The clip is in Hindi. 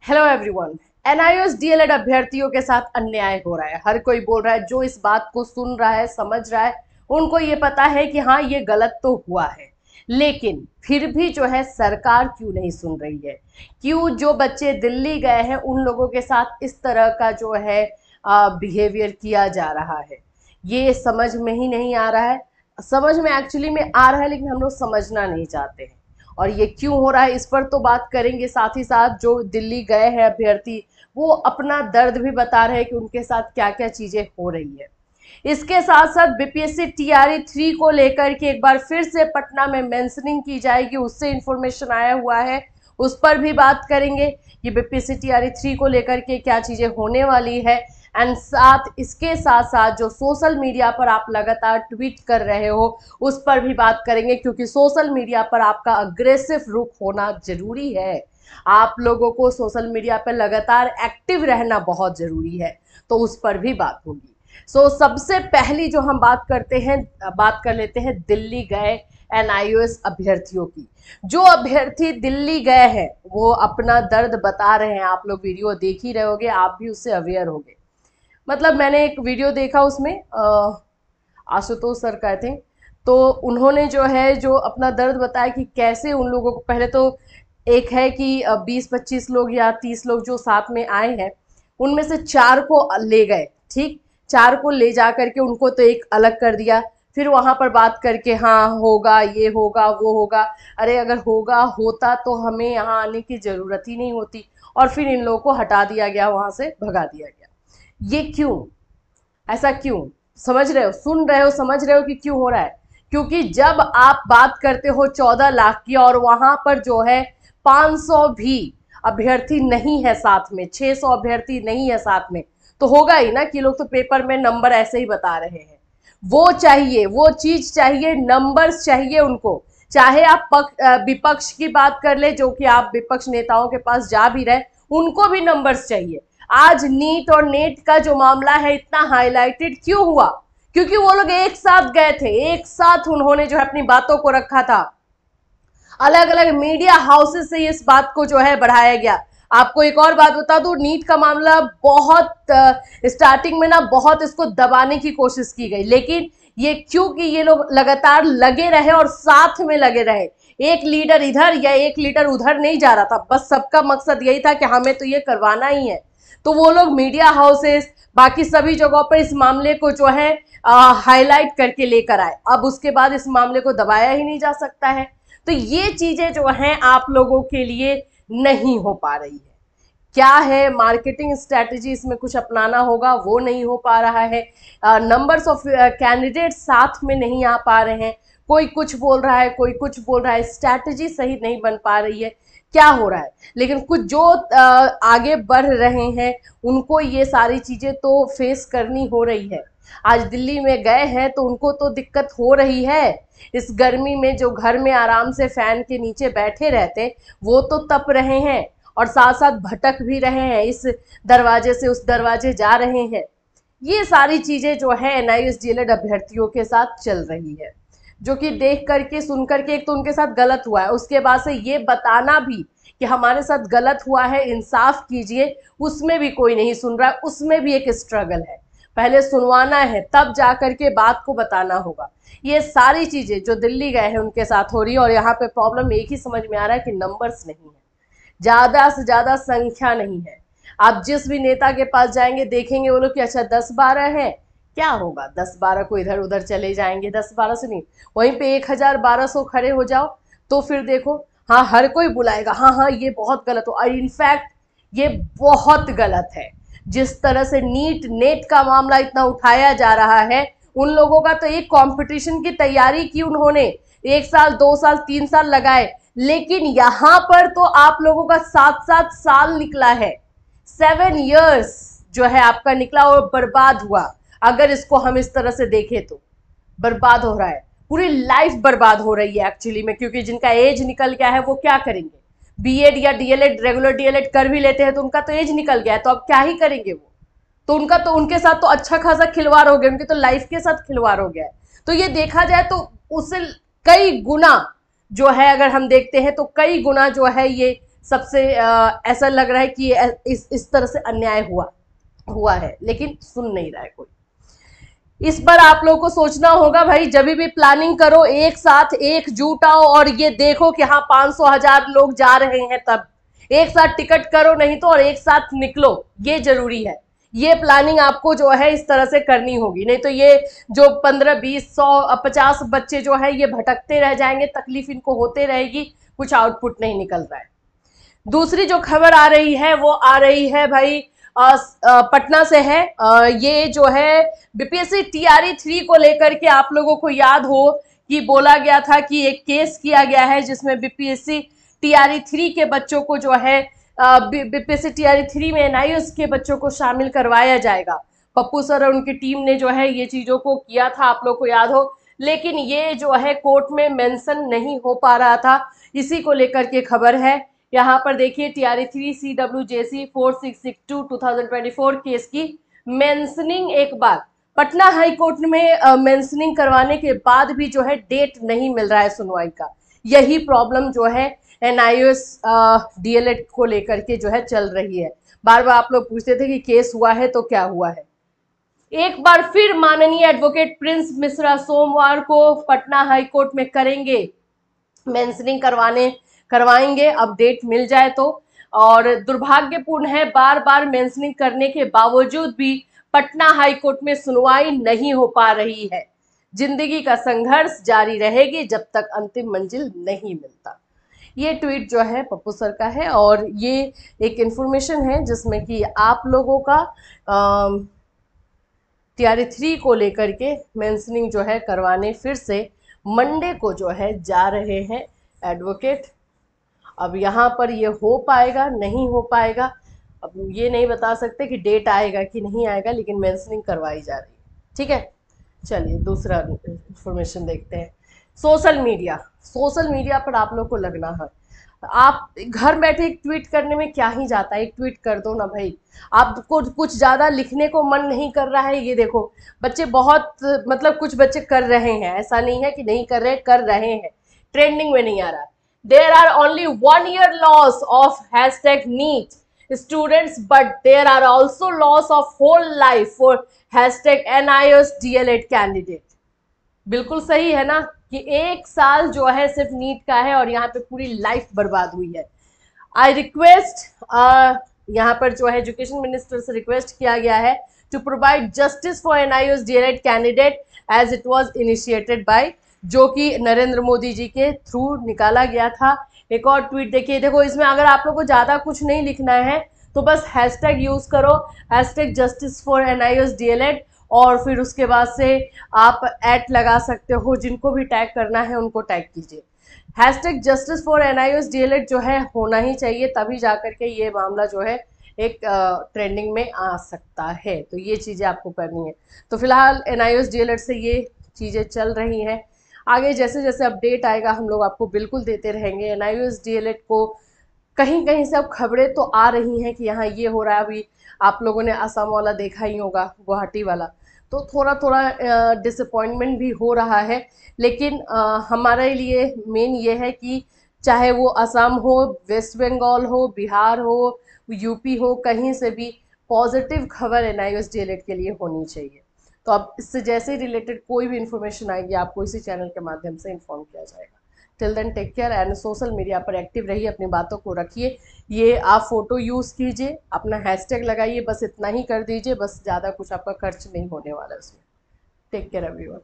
Hello everyone. एनआईओएस डीएलएड अभ्यर्थियों के साथ अन्याय हो रहा है। हर कोई बोल रहा है, जो इस बात को सुन रहा है, समझ रहा है, उनको ये पता है कि हाँ ये गलत तो हुआ है, लेकिन फिर भी जो है सरकार क्यों नहीं सुन रही है? क्यों जो बच्चे दिल्ली गए हैं उन लोगों के साथ इस तरह का जो है बिहेवियर किया जा रहा है? ये समझ में ही नहीं आ रहा है। समझ में एक्चुअली में आ रहा है, लेकिन हम लोग समझना नहीं चाहते हैं। और ये क्यों हो रहा है इस पर तो बात करेंगे। साथ ही साथ जो दिल्ली गए हैं अभ्यर्थी, वो अपना दर्द भी बता रहे हैं कि उनके साथ क्या क्या चीजें हो रही है। इसके साथ साथ बीपीएससी टीआरई 3 को लेकर के एक बार फिर से पटना में मेंशनिंग की जाएगी, उससे इंफॉर्मेशन आया हुआ है, उस पर भी बात करेंगे कि बीपीएससी टीआरई 3 को लेकर के क्या चीजें होने वाली है। एंड साथ इसके साथ साथ जो सोशल मीडिया पर आप लगातार ट्वीट कर रहे हो उस पर भी बात करेंगे, क्योंकि सोशल मीडिया पर आपका अग्रेसिव रुख होना जरूरी है। आप लोगों को सोशल मीडिया पर लगातार एक्टिव रहना बहुत जरूरी है, तो उस पर भी बात होगी। सबसे पहली जो हम बात कर लेते हैं दिल्ली गए एनआईओएस अभ्यर्थियों की। जो अभ्यर्थी दिल्ली गए हैं वो अपना दर्द बता रहे हैं। आप लोग वीडियो देख ही रहे होगे, आप भी उससे अवेयर होंगे। मतलब मैंने एक वीडियो देखा, उसमें आशुतोष सर का थे, तो उन्होंने जो अपना दर्द बताया कि कैसे उन लोगों को, पहले तो एक है कि 20-25 लोग या 30 लोग जो साथ में आए हैं, उनमें से 4 को ले गए। ठीक, 4 को ले जा करके उनको तो एक अलग कर दिया, फिर वहां पर बात करके हाँ होगा, ये होगा, वो होगा। अरे अगर होता तो हमें यहाँ आने की जरूरत ही नहीं होती। और फिर इन लोगों को हटा दिया गया, वहां से भगा दिया गया। ये क्यों? ऐसा क्यों? समझ रहे हो, सुन रहे हो, समझ रहे हो कि क्यों हो रहा है? क्योंकि जब आप बात करते हो 14 लाख की और वहां पर जो है 500 भी अभ्यर्थी नहीं है साथ में, 600 अभ्यर्थी नहीं है साथ में, तो होगा ही ना कि लोग तो पेपर में नंबर ऐसे ही बता रहे हैं। वो चाहिए, वो चीज चाहिए, नंबर्स चाहिए उनको। चाहे आप विपक्ष की बात कर ले, जो कि आप विपक्ष नेताओं के पास जा भी रहे, उनको भी नंबर्स चाहिए। आज नीट और नेट का जो मामला है इतना हाईलाइटेड क्यों हुआ? क्योंकि वो लोग एक साथ गए थे, एक साथ उन्होंने जो है अपनी बातों को रखा था। अलग अलग मीडिया हाउसेस से इस बात को जो है बढ़ाया गया। आपको एक और बात बता दूं, नीट का मामला बहुत स्टार्टिंग में ना बहुत इसको दबाने की कोशिश की गई, लेकिन ये क्योंकि ये लोग लगातार लगे रहे और साथ में लगे रहे। एक लीडर इधर या एक लीडर उधर नहीं जा रहा था, बस सबका मकसद यही था कि हमें तो ये करवाना ही है। तो वो लोग मीडिया हाउसेस बाकी सभी जगहों पर इस मामले को जो है हाईलाइट करके लेकर आए। अब उसके बाद इस मामले को दबाया ही नहीं जा सकता है। तो ये चीजें जो हैं आप लोगों के लिए नहीं हो पा रही है। क्या है, मार्केटिंग स्ट्रेटजी इसमें कुछ अपनाना होगा, वो नहीं हो पा रहा है। नंबर्स ऑफ कैंडिडेट साथ में नहीं आ पा रहे हैं। कोई कुछ बोल रहा है, कोई कुछ बोल रहा है, स्ट्रैटेजी सही नहीं बन पा रही है। क्या हो रहा है? लेकिन कुछ जो आगे बढ़ रहे हैं उनको ये सारी चीजें तो फेस करनी हो रही है। आज दिल्ली में गए हैं तो उनको तो दिक्कत हो रही है। इस गर्मी में जो घर में आराम से फैन के नीचे बैठे रहते, वो तो तप रहे हैं और साथ साथ भटक भी रहे हैं, इस दरवाजे से उस दरवाजे जा रहे हैं। ये सारी चीजें जो है एनआईओएस डीएलएड अभ्यर्थियों के साथ चल रही है, जो कि देख करके सुन करके एक तो उनके साथ गलत हुआ है, उसके बाद से ये बताना भी कि हमारे साथ गलत हुआ है, इंसाफ कीजिए, उसमें भी कोई नहीं सुन रहा है। उसमें भी एक स्ट्रगल है, पहले सुनवाना है तब जा करके बात को बताना होगा। ये सारी चीजें जो दिल्ली गए हैं उनके साथ हो रही है। और यहाँ पे प्रॉब्लम एक ही समझ में आ रहा है कि नंबर्स नहीं है, ज्यादा से ज्यादा संख्या नहीं है। आप जिस भी नेता के पास जाएंगे देखेंगे वो लोग कि अच्छा 10-12 है, क्या होगा 10-12 को इधर उधर चले जाएंगे, 10-12 से नहीं। वहीं पे 1000-1200 खड़े हो जाओ तो फिर देखो, हाँ हर कोई बुलाएगा, हाँ हाँ ये बहुत गलत हो। और इनफैक्ट ये बहुत गलत है। जिस तरह से नीट नेट का मामला इतना उठाया जा रहा है, उन लोगों का तो एक कंपटीशन की तैयारी की उन्होंने, 1 साल 2 साल 3 साल लगाए, लेकिन यहां पर तो आप लोगों का 7-7 साल निकला है। 7 इयर्स जो है आपका निकला और बर्बाद हुआ। अगर इसको हम इस तरह से देखें तो बर्बाद हो रहा है, पूरी लाइफ बर्बाद हो रही है एक्चुअली में। क्योंकि जिनका एज निकल गया है वो क्या करेंगे? बीएड या डीएलएड, रेगुलर डीएलएड कर भी लेते हैं तो उनका तो एज निकल गया है, तो अब क्या ही करेंगे वो? तो उनका तो उनके साथ तो अच्छा खासा खिलवाड़ हो गया, उनकी तो लाइफ के साथ खिलवाड़ हो गया है। तो ये देखा जाए तो उससे कई गुना जो है, अगर हम देखते हैं तो कई गुना जो है ये सबसे ऐसा लग रहा है कि इस तरह से अन्याय हुआ है, लेकिन सुन नहीं रहा है कोई। इस पर आप लोगों को सोचना होगा भाई, जब भी प्लानिंग करो एक साथ एकजुट आओ और ये देखो कि हाँ 500,000 लोग जा रहे हैं, तब एक साथ टिकट करो, नहीं तो और एक साथ निकलो, ये जरूरी है। ये प्लानिंग आपको जो है इस तरह से करनी होगी, नहीं तो ये जो 15, 20, 100, 50 बच्चे जो है ये भटकते रह जाएंगे, तकलीफ इनको होते रहेगी, कुछ आउटपुट नहीं निकल रहा है। दूसरी जो खबर आ रही है वो आ रही है भाई पटना से है। ये जो है बीपीएससी टीआरई 3 को लेकर के आप लोगों को याद हो कि बोला गया था कि एक केस किया गया है जिसमें बीपीएससी टीआरई 3 के बच्चों को जो है बीपीएससी टीआरई 3 में एनआईओएस के बच्चों को शामिल करवाया जाएगा। पप्पू सर और उनकी टीम ने जो है ये चीजों को किया था, आप लोग को याद हो, लेकिन ये जो है कोर्ट में मेंशन नहीं हो पा रहा था, इसी को लेकर के खबर है। यहाँ पर देखिए टीआरई 3 CWJC 4662 2024 केस की मेंशनिंग एक बार पटना हाई कोर्ट में मेंशनिंग करवाने के बाद भी जो है डेट नहीं मिल रहा है सुनवाई का। यही प्रॉब्लम जो है एनआईओएस डीएलएड को लेकर के जो है चल रही है। बार बार आप लोग पूछते थे कि केस हुआ है तो क्या हुआ है। एक बार फिर माननीय एडवोकेट प्रिंस मिश्रा सोमवार को पटना हाई कोर्ट में करेंगे मेंशनिंग करवाएंगे, अब डेट मिल जाए तो। और दुर्भाग्यपूर्ण है, बार बार मेंशनिंग करने के बावजूद भी पटना हाई कोर्ट में सुनवाई नहीं हो पा रही है। जिंदगी का संघर्ष जारी रहेगी जब तक अंतिम मंजिल नहीं मिलता। ये ट्वीट जो है पप्पू सर का है और ये एक इंफॉर्मेशन है जिसमें कि आप लोगों का टीआरई 3 को लेकर के मेंशनिंग जो है करवाने फिर से मंडे को जो है जा रहे हैं एडवोकेट। अब यहाँ पर ये हो पाएगा नहीं हो पाएगा, अब ये नहीं बता सकते कि डेट आएगा कि नहीं आएगा, लेकिन मेंशनिंग करवाई जा रही है। ठीक है, चलिए दूसरा इंफॉर्मेशन देखते हैं। सोशल मीडिया पर आप लोग को लगना है, आप घर बैठे एक ट्वीट करने में क्या ही जाता है, एक ट्वीट कर दो ना भाई। आपको कुछ ज़्यादा लिखने को मन नहीं कर रहा है, ये देखो बच्चे बहुत मतलब कुछ बच्चे कर रहे हैं, ऐसा नहीं है कि नहीं कर रहे हैं, ट्रेंडिंग में नहीं आ रहा। There are only 1 year loss of #NEET students, but there are also loss of whole life for #NIOS DLED candidate। बिल्कुल सही है ना कि एक साल जो है सिर्फ नीट का है और यहाँ पे पूरी लाइफ बर्बाद हुई है। आई रिक्वेस्ट, यहाँ पर जो है एजुकेशन मिनिस्टर से रिक्वेस्ट किया गया है to provide justice for NIOS DElEd candidate as it was initiated by, जो कि नरेंद्र मोदी जी के थ्रू निकाला गया था। एक और ट्वीट देखिए, देखो इसमें अगर आप लोग को ज़्यादा कुछ नहीं लिखना है तो बस हैशटैग यूज़ करो, #जस्टिस फॉर एनआईओएस डीएलएड, और फिर उसके बाद से आप ऐट लगा सकते हो, जिनको भी टैग करना है उनको टैग कीजिए। #जस्टिस फॉर एनआईओएस डीएलएड जो है होना ही चाहिए, तभी जाकर के ये मामला जो है एक ट्रेंडिंग में आ सकता है। तो ये चीज़ें आपको करनी है। तो फिलहाल एनआईओएस डीएलएड से ये चीज़ें चल रही हैं। आगे जैसे जैसे अपडेट आएगा हम लोग आपको बिल्कुल देते रहेंगे। एनआईओएस डीएलएड को कहीं कहीं से अब खबरें तो आ रही हैं कि यहाँ ये हो रहा है। अभी आप लोगों ने असम वाला देखा ही होगा, गुवाहाटी वाला, तो थोड़ा थोड़ा डिसअपॉइंटमेंट भी हो रहा है। लेकिन हमारे लिए मेन ये है कि चाहे वो असम हो, वेस्ट बंगाल हो, बिहार हो, यूपी हो, कहीं से भी पॉजिटिव खबर एनआईओएस डीएलएड के लिए होनी चाहिए। तो अब इससे जैसे ही रिलेटेड कोई भी इन्फॉर्मेशन आएगी आपको इसी चैनल के माध्यम से इन्फॉर्म किया जाएगा। Till then take care and social media पर एक्टिव रहिए, अपनी बातों को रखिए। ये आप फोटो यूज़ कीजिए, अपना हैशटैग लगाइए, बस इतना ही कर दीजिए, बस ज़्यादा कुछ आपका खर्च नहीं होने वाला है उसमें। Take care everyone.